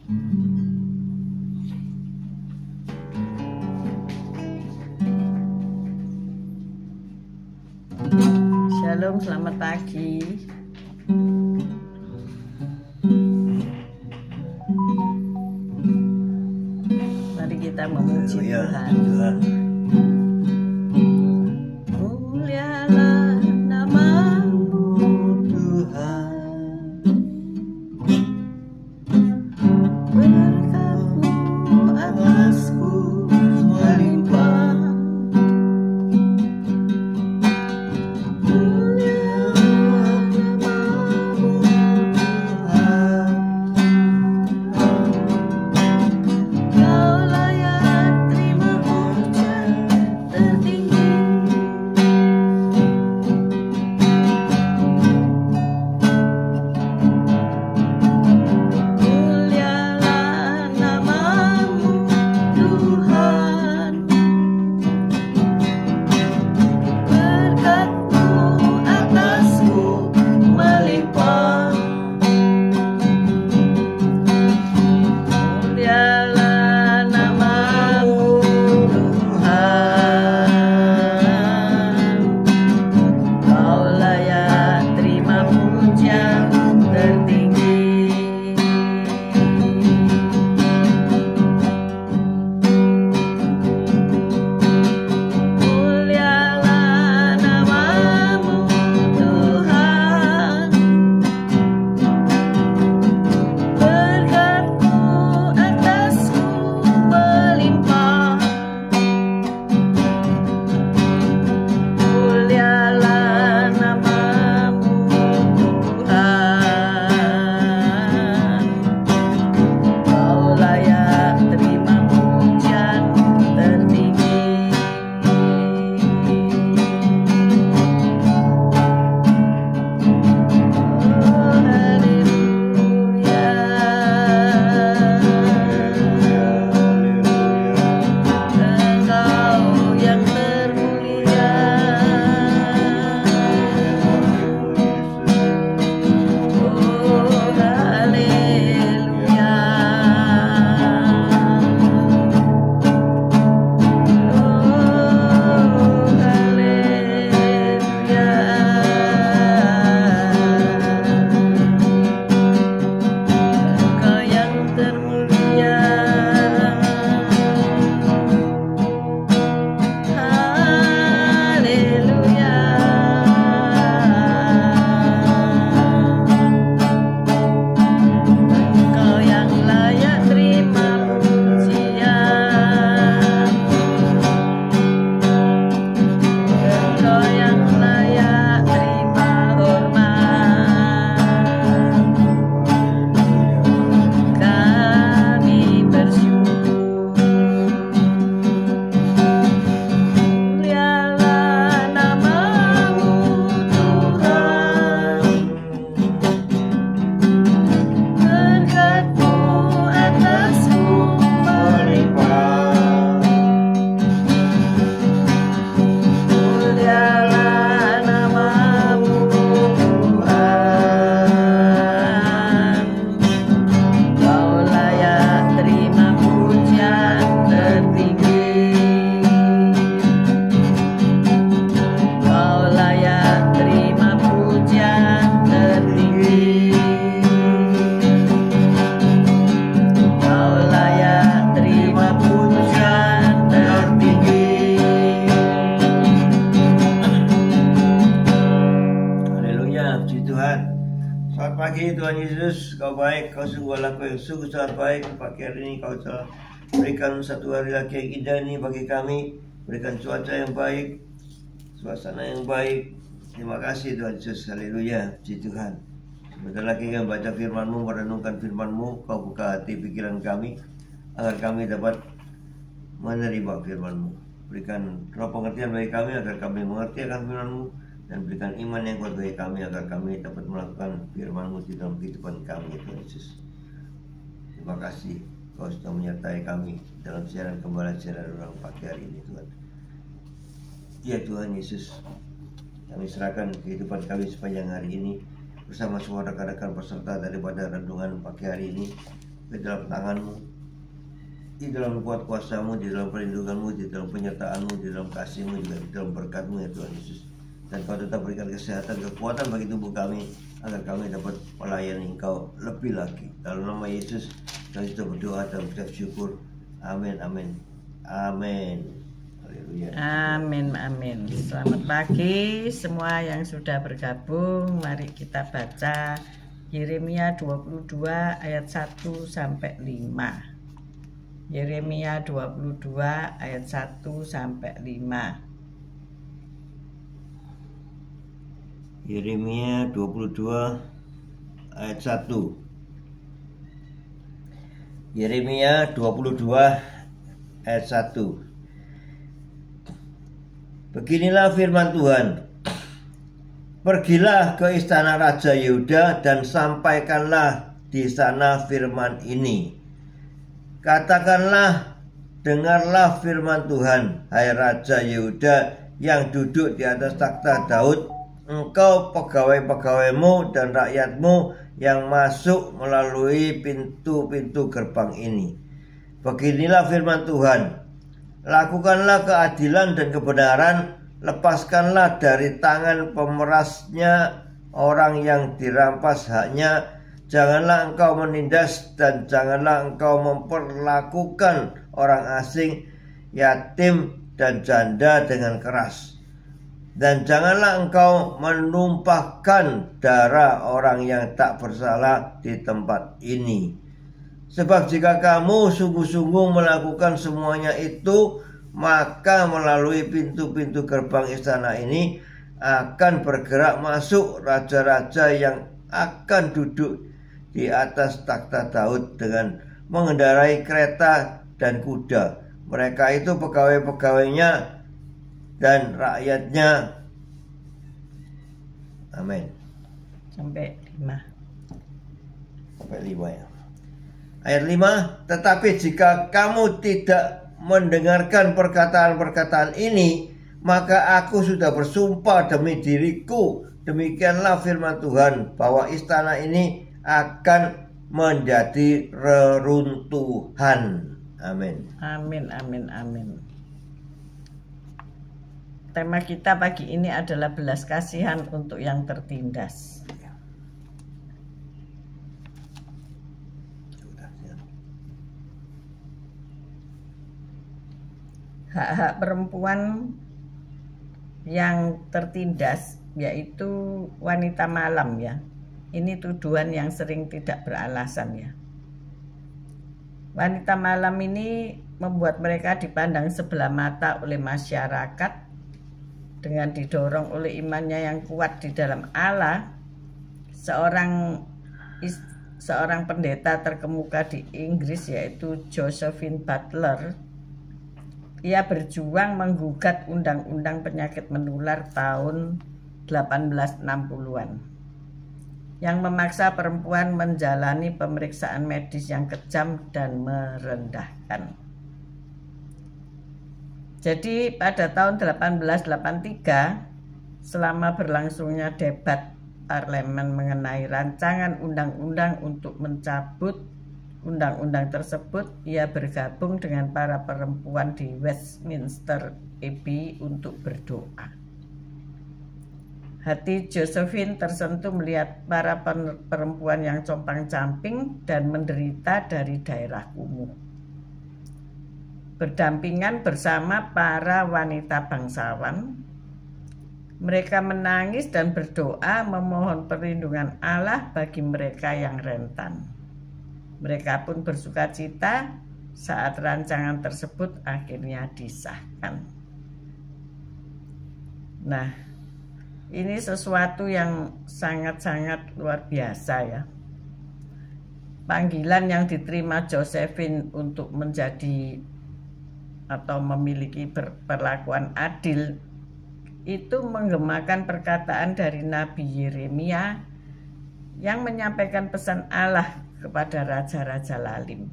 Shalom, selamat pagi. Mari kita memuji Tuhan. Mulialah nama-Mu Tuhan, berkat-Mu atasku melimpah. Tuhan Yesus, Kau baik, Kau sungguh Allah, Kau yang sungguh sangat baik. Pagi hari ini Kau telah berikan satu hari lagi yang indah ini bagi kami, berikan cuaca yang baik, suasana yang baik. Terima kasih Tuhan Yesus, haleluya, puji Tuhan. Sebentar lagi kami baca firman-Mu, merenungkan firman-Mu. Kau buka hati pikiran kami, agar kami dapat menerima firman-Mu. Berikan roh pengertian bagi kami, agar kami mengerti akan firman-Mu, dan berikan iman yang kuat bagi kami, agar kami dapat melakukan firman-Mu di dalam kehidupan kami, Tuhan Yesus. Terima kasih Kau sudah menyertai kami dalam siaran gembala siaran orang pagi hari ini, Tuhan. Ya Tuhan Yesus, kami serahkan kehidupan kami sepanjang hari ini bersama semua rekan-rekan peserta daripada renungan pagi hari ini. ke dalam tangan-Mu, di dalam kuat kuasa-Mu, di dalam perlindungan-Mu, di dalam penyertaan-Mu, di dalam kasih-Mu, juga di dalam berkat-Mu ya Tuhan Yesus. Dan Kau tetap berikan kesehatan, kekuatan bagi tubuh kami, agar kami dapat melayani Engkau lebih lagi. Dalam nama Yesus kami sudah berdoa dan mengucap syukur. Amin, amin, amin. Haleluya. Amin, amin. Selamat pagi semua yang sudah bergabung. Mari kita baca Yeremia 22 ayat 1 sampai 5. Yeremia 22 ayat 1 sampai 5. Yeremia 22 ayat 1. Yeremia 22 ayat 1. Beginilah firman Tuhan. Pergilah ke istana Raja Yehuda dan sampaikanlah di sana firman ini. Katakanlah, dengarlah firman Tuhan, hai Raja Yehuda yang duduk di atas takhta Daud, engkau pegawai-pegawaimu dan rakyatmu yang masuk melalui pintu-pintu gerbang ini. Beginilah firman Tuhan. Lakukanlah keadilan dan kebenaran, lepaskanlah dari tangan pemerasnya orang yang dirampas haknya. Janganlah engkau menindas dan janganlah engkau memperlakukan orang asing, yatim dan janda dengan keras. Dan janganlah engkau menumpahkan darah orang yang tak bersalah di tempat ini. Sebab jika kamu sungguh-sungguh melakukan semuanya itu, maka melalui pintu-pintu gerbang istana ini akan bergerak masuk raja-raja yang akan duduk di atas takhta Daud dengan mengendarai kereta dan kuda. Mereka itu pegawai-pegawainya dan rakyatnya. Amin. Sampai 5. Sampai 5 ya. Ayat 5. Tetapi jika kamu tidak mendengarkan perkataan-perkataan ini, maka aku sudah bersumpah demi diriku, demikianlah firman Tuhan, bahwa istana ini akan menjadi reruntuhan. Amin. Amin, amin, amin. Tema kita pagi ini adalah belas kasihan untuk yang tertindas. Hak-hak perempuan yang tertindas, yaitu wanita malam ya. Ini tuduhan yang sering tidak beralasan ya. Wanita malam ini membuat mereka dipandang sebelah mata oleh masyarakat. Dengan didorong oleh imannya yang kuat di dalam Allah, seorang pendeta terkemuka di Inggris yaitu Josephine Butler, ia berjuang menggugat undang-undang penyakit menular tahun 1860-an yang memaksa perempuan menjalani pemeriksaan medis yang kejam dan merendahkan. Jadi pada tahun 1883, selama berlangsungnya debat parlemen mengenai rancangan undang-undang untuk mencabut undang-undang tersebut, ia bergabung dengan para perempuan di Westminster Abbey untuk berdoa. Hati Josephine tersentuh melihat para perempuan yang compang-camping dan menderita dari daerah kumuh, berdampingan bersama para wanita bangsawan. Mereka menangis dan berdoa memohon perlindungan Allah bagi mereka yang rentan. Mereka pun bersukacita saat rancangan tersebut akhirnya disahkan. Nah, ini sesuatu yang sangat-sangat luar biasa ya. Panggilan yang diterima Josephine untuk menjadi atau memiliki perlakuan adil itu menggemakan perkataan dari Nabi Yeremia yang menyampaikan pesan Allah kepada raja-raja lalim.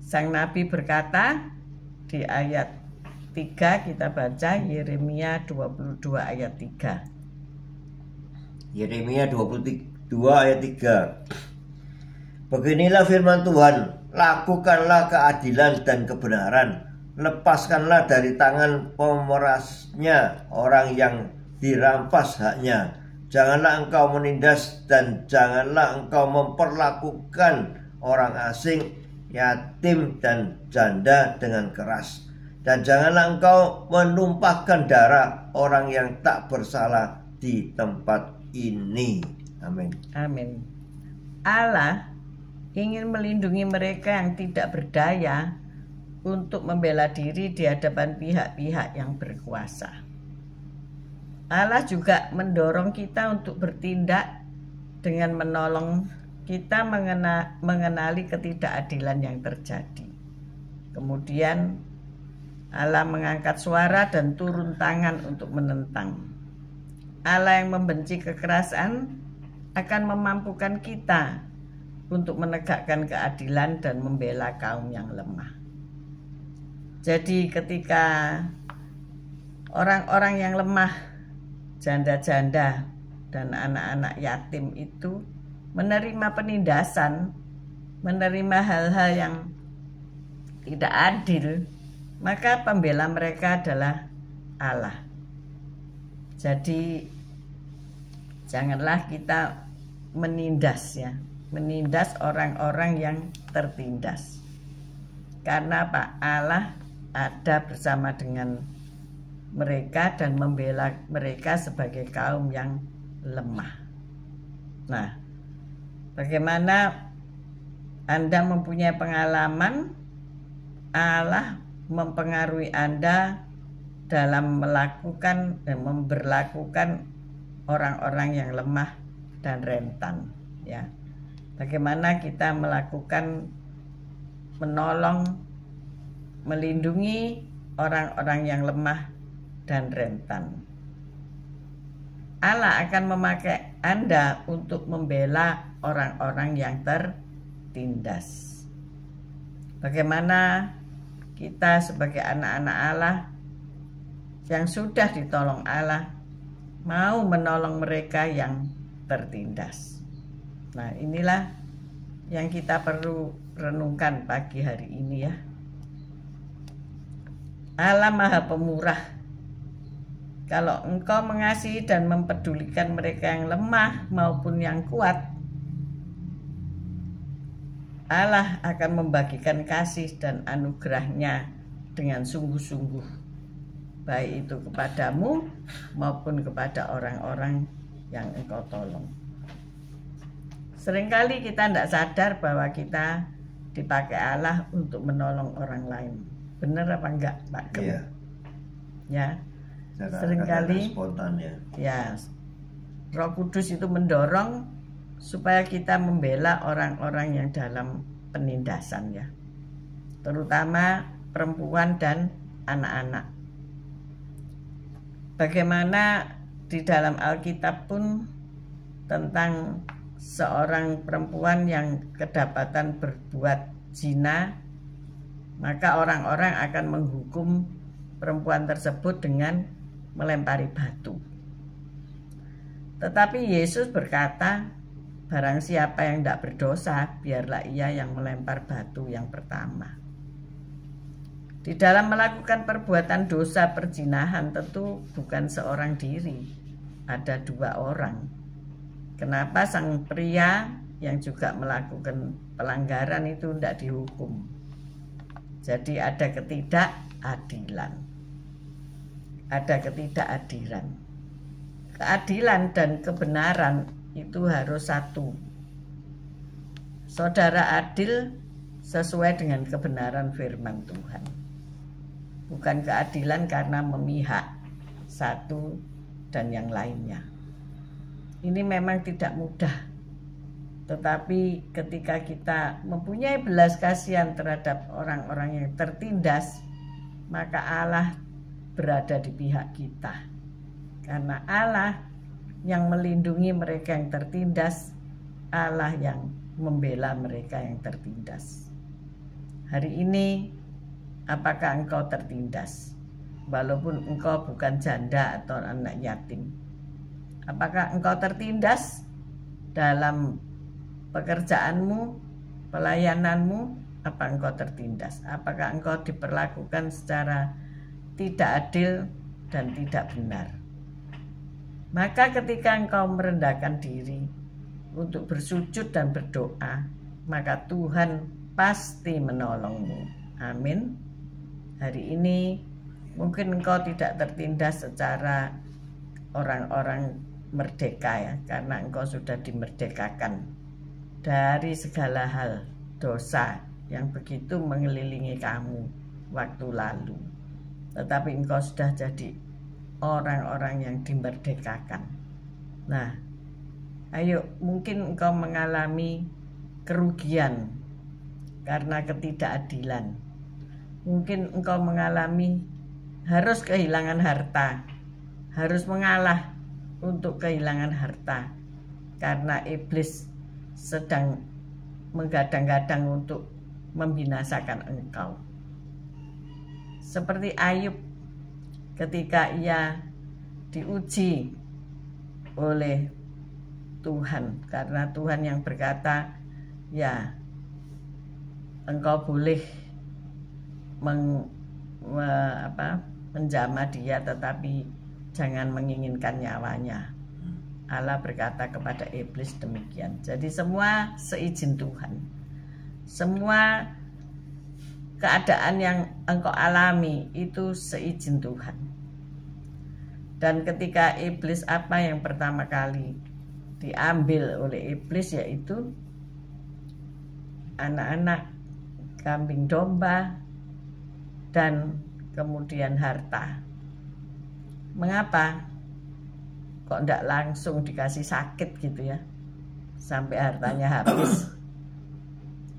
Sang Nabi berkata di ayat 3, kita baca Yeremia 22 ayat 3. Yeremia 22 ayat 3. Beginilah firman Tuhan, lakukanlah keadilan dan kebenaran, lepaskanlah dari tangan pemerasnya orang yang dirampas haknya. Janganlah engkau menindas dan janganlah engkau memperlakukan orang asing, yatim dan janda dengan keras. Dan janganlah engkau menumpahkan darah orang yang tak bersalah di tempat ini. Amin. Amin. Allah ingin melindungi mereka yang tidak berdaya untuk membela diri di hadapan pihak-pihak yang berkuasa. Allah juga mendorong kita untuk bertindak dengan menolong kita mengenali ketidakadilan yang terjadi. Kemudian Allah mengangkat suara dan turun tangan untuk menentang. Allah yang membenci kekerasan akan memampukan kita untuk menegakkan keadilan dan membela kaum yang lemah. Jadi ketika orang-orang yang lemah, janda-janda dan anak-anak yatim itu menerima penindasan, menerima hal-hal yang tidak adil, maka pembela mereka adalah Allah. Jadi janganlah kita menindas menindas orang-orang yang tertindas. Karena Pak Allah ada bersama dengan mereka dan membela mereka sebagai kaum yang lemah. Nah, bagaimana Anda mempunyai pengalaman Allah mempengaruhi Anda dalam melakukan dan memberlakukan orang-orang yang lemah dan rentan, ya. Bagaimana kita melakukan menolong, melindungi orang-orang yang lemah dan rentan. Allah akan memakai Anda untuk membela orang-orang yang tertindas. Bagaimana kita sebagai anak-anak Allah yang sudah ditolong Allah mau menolong mereka yang tertindas. Nah, inilah yang kita perlu renungkan pagi hari ini, ya. Allah Maha Pemurah. Kalau engkau mengasihi dan mempedulikan mereka yang lemah maupun yang kuat, Allah akan membagikan kasih dan anugerahnya dengan sungguh-sungguh, baik itu kepadamu maupun kepada orang-orang yang engkau tolong. Seringkali kita tidak sadar bahwa kita dipakai Allah untuk menolong orang lain. Benar apa enggak, Pak Gem? Iya. Ya. Seringkali spontan, ya. Ya. Roh Kudus itu mendorong supaya kita membela orang-orang yang dalam penindasan, ya. Terutama perempuan dan anak-anak. Bagaimana di dalam Alkitab pun tentang seorang perempuan yang kedapatan berbuat zina, maka orang-orang akan menghukum perempuan tersebut dengan melempari batu. Tetapi Yesus berkata, barang siapa yang tidak berdosa, biarlah ia yang melempar batu yang pertama. Di dalam melakukan perbuatan dosa perzinahan tentu bukan seorang diri, ada dua orang. Kenapa sang pria yang juga melakukan pelanggaran itu tidak dihukum? Jadi ada ketidakadilan. Ada ketidakadilan. Keadilan dan kebenaran itu harus satu. Saudara adil sesuai dengan kebenaran firman Tuhan. Bukan keadilan karena memihak satu dan yang lainnya. Ini memang tidak mudah. Tetapi ketika kita mempunyai belas kasihan terhadap orang-orang yang tertindas, maka Allah berada di pihak kita. Karena Allah yang melindungi mereka yang tertindas, Allah yang membela mereka yang tertindas. Hari ini, apakah engkau tertindas? Walaupun engkau bukan janda atau anak yatim. Apakah engkau tertindas dalam pekerjaanmu, pelayananmu, apa engkau tertindas? Apakah engkau diperlakukan secara tidak adil dan tidak benar? Maka ketika engkau merendahkan diri untuk bersujud dan berdoa, maka Tuhan pasti menolongmu. Amin. Hari ini mungkin engkau tidak tertindas secara orang-orang merdeka ya, karena engkau sudah dimerdekakan dari segala hal dosa yang begitu mengelilingi kamu waktu lalu. Tetapi engkau sudah jadi orang-orang yang dimerdekakan. Nah, ayo, mungkin engkau mengalami kerugian karena ketidakadilan. Mungkin engkau mengalami harus kehilangan harta, harus mengalah untuk kehilangan harta karena iblis sedang menggadang-gadang untuk membinasakan engkau. Seperti Ayub ketika ia diuji oleh Tuhan, karena Tuhan yang berkata, ya engkau boleh menjamah dia, tetapi jangan menginginkan nyawanya. Allah berkata kepada iblis demikian. Jadi semua seizin Tuhan. Semua keadaan yang engkau alami itu seizin Tuhan. Dan ketika iblis, apa yang pertama kali diambil oleh iblis, yaitu anak-anak, kambing domba, dan kemudian harta. Mengapa kok tidak langsung dikasih sakit gitu ya, sampai hartanya habis?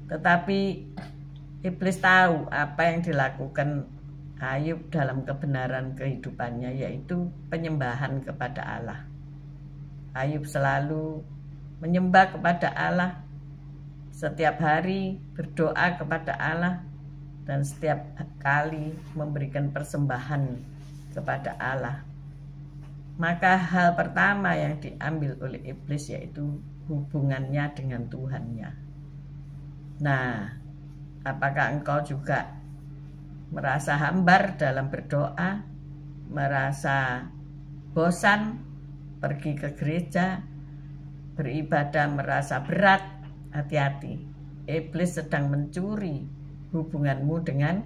Tetapi iblis tahu apa yang dilakukan Ayub dalam kebenaran kehidupannya, yaitu penyembahan kepada Allah. Ayub selalu menyembah kepada Allah, setiap hari berdoa kepada Allah, dan setiap kali memberikan persembahan kepada Allah. Maka hal pertama yang diambil oleh iblis yaitu hubungannya dengan Tuhannya. Nah, apakah engkau juga merasa hambar dalam berdoa, merasa bosan pergi ke gereja, beribadah merasa berat? Hati-hati, iblis sedang mencuri hubunganmu dengan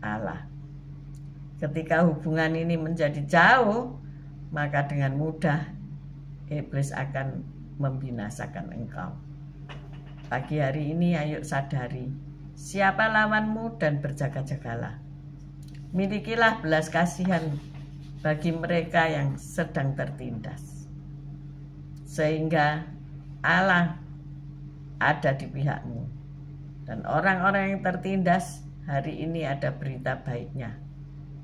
Allah. Ketika hubungan ini menjadi jauh, maka dengan mudah iblis akan membinasakan engkau. Pagi hari ini ayo sadari siapa lawanmu dan berjaga-jagalah. Milikilah belas kasihan bagi mereka yang sedang tertindas, sehingga Allah ada di pihakmu. Dan orang-orang yang tertindas, hari ini ada berita baiknya,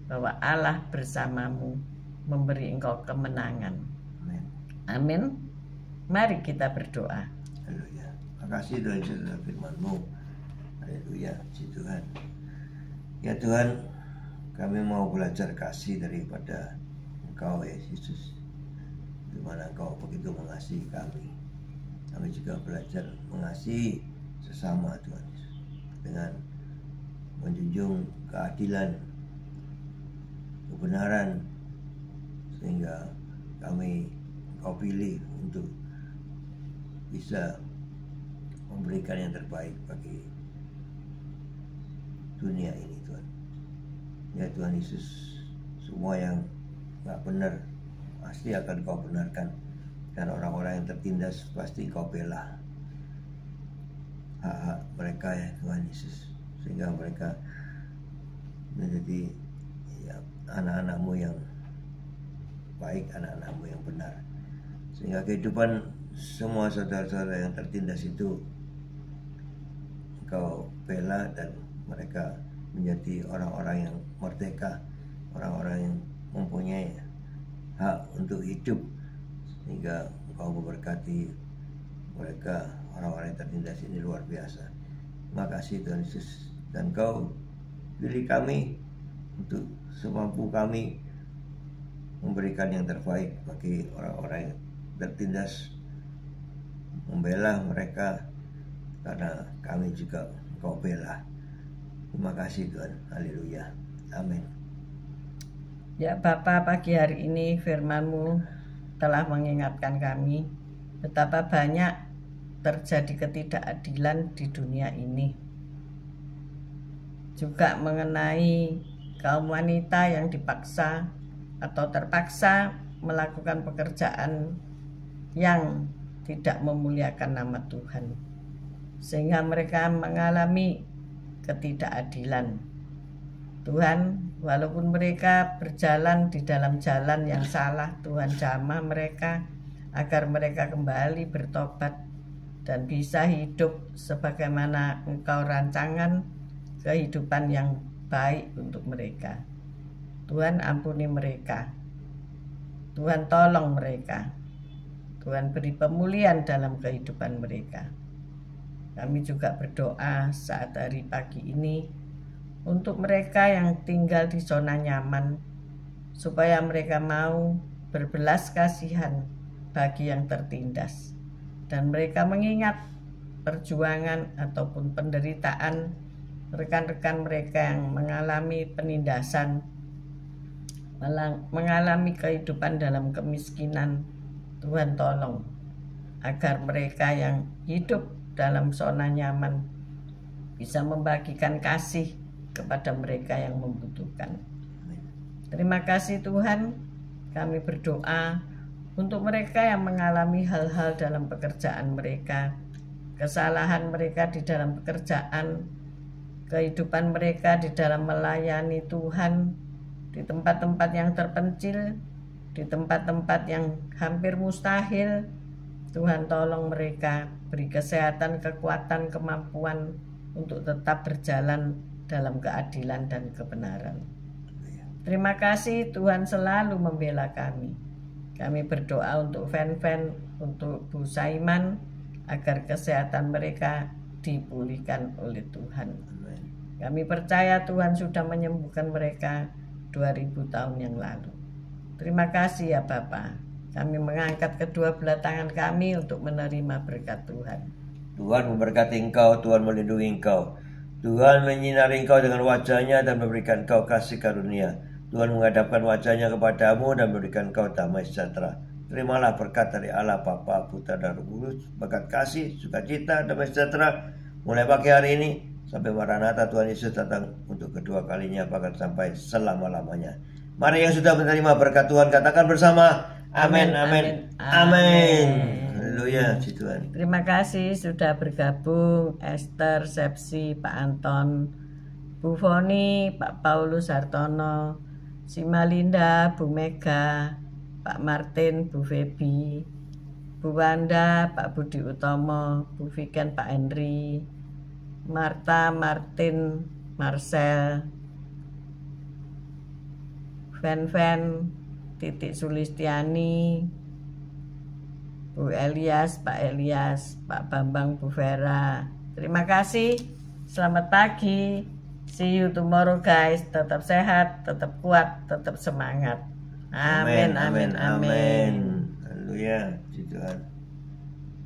bahwa Allah bersamamu, memberi engkau kemenangan. Amin. Amin. Mari kita berdoa. Haleluya. Makasih Tuhan Yesus atas firman-Mu. Haleluya, puji Tuhan. Ya Tuhan, kami mau belajar kasih daripada Engkau ya Yesus, di mana Engkau begitu mengasihi kami. Kami juga belajar mengasihi sesama Tuhan Yesus, dengan menjunjung keadilan, kebenaran, sehingga kami Engkau pilih untuk bisa memberikan yang terbaik bagi dunia ini Tuhan. Ya Tuhan Yesus, semua yang gak benar pasti akan Kau benarkan, dan orang-orang yang tertindas pasti Kau bela hak-hak mereka ya Tuhan Yesus, sehingga mereka menjadi ya, anak-anak-Mu yang baik, anak-anak-Mu yang benar, sehingga kehidupan semua saudara-saudara yang tertindas itu Engkau bela, dan mereka menjadi orang-orang yang merdeka, orang-orang yang mempunyai hak untuk hidup, sehingga Engkau memberkati mereka, orang-orang yang tertindas ini luar biasa. Terima kasih Tuhan Yesus, dan Kau pilih kami untuk semampu kami memberikan yang terbaik bagi orang-orang yang tertindas, membela mereka, karena kami juga Engkau bela. Terima kasih Tuhan. Haleluya. Amin. Ya Bapa, pagi hari ini firman-Mu telah mengingatkan kami betapa banyak terjadi ketidakadilan di dunia ini. Juga mengenai kaum wanita yang dipaksa atau terpaksa melakukan pekerjaan yang tidak memuliakan nama Tuhan, sehingga mereka mengalami ketidakadilan. Tuhan, walaupun mereka berjalan di dalam jalan yang salah, Tuhan jamah mereka agar mereka kembali bertobat dan bisa hidup sebagaimana Engkau rancangan kehidupan yang baik untuk mereka. Tuhan, ampuni mereka. Tuhan, tolong mereka. Tuhan, beri pemulihan dalam kehidupan mereka. Kami juga berdoa saat hari pagi ini untuk mereka yang tinggal di zona nyaman, supaya mereka mau berbelas kasihan bagi yang tertindas, dan mereka mengingat perjuangan ataupun penderitaan rekan-rekan mereka yang mengalami penindasan, mengalami kehidupan dalam kemiskinan. Tuhan, tolong agar mereka yang hidup dalam zona nyaman bisa membagikan kasih kepada mereka yang membutuhkan. Terima kasih Tuhan. Kami berdoa untuk mereka yang mengalami hal-hal dalam pekerjaan mereka, kesalahan mereka di dalam pekerjaan, kehidupan mereka di dalam melayani Tuhan, di tempat-tempat yang terpencil, di tempat-tempat yang hampir mustahil. Tuhan, tolong mereka, beri kesehatan, kekuatan, kemampuan untuk tetap berjalan dalam keadilan dan kebenaran. Terima kasih Tuhan selalu membela kami. Kami berdoa untuk fan-fan, untuk Bu Saiman, agar kesehatan mereka dipulihkan oleh Tuhan. Kami percaya Tuhan sudah menyembuhkan mereka 2000 tahun yang lalu. Terima kasih ya Bapa. Kami mengangkat kedua belah tangan kami untuk menerima berkat Tuhan. Tuhan memberkati engkau, Tuhan melindungi engkau. Tuhan menyinari engkau dengan wajahnya dan memberikan engkau kasih karunia. Tuhan menghadapkan wajahnya kepadamu dan memberikan engkau damai sejahtera. Terimalah berkat dari Allah Bapa, Putra dan Roh Kudus, berkat kasih, sukacita, damai sejahtera mulai pagi hari ini sampai Maranatha Tuhan Yesus datang untuk kedua kalinya, bahkan sampai selama-lamanya. Mari yang sudah menerima berkat Tuhan katakan bersama, amin, amin, amin. Haleluya, Tuhan. Terima kasih sudah bergabung Esther, Sepsi, Pak Anton, Bu Foni, Pak Paulus Hartono, Simalinda, Bu Mega, Pak Martin, Bu Febi, Bu Wanda, Pak Budi Utomo, Bu Viken, Pak Henry, Marta, Martin, Marcel, Fen, Titik Sulistiani, Bu Elias, Pak Elias, Pak Bambang, Bu Vera. Terima kasih. Selamat pagi. See you tomorrow guys. Tetap sehat, tetap kuat, tetap semangat. Amin, amin, amin. Haleluya, Tuhan.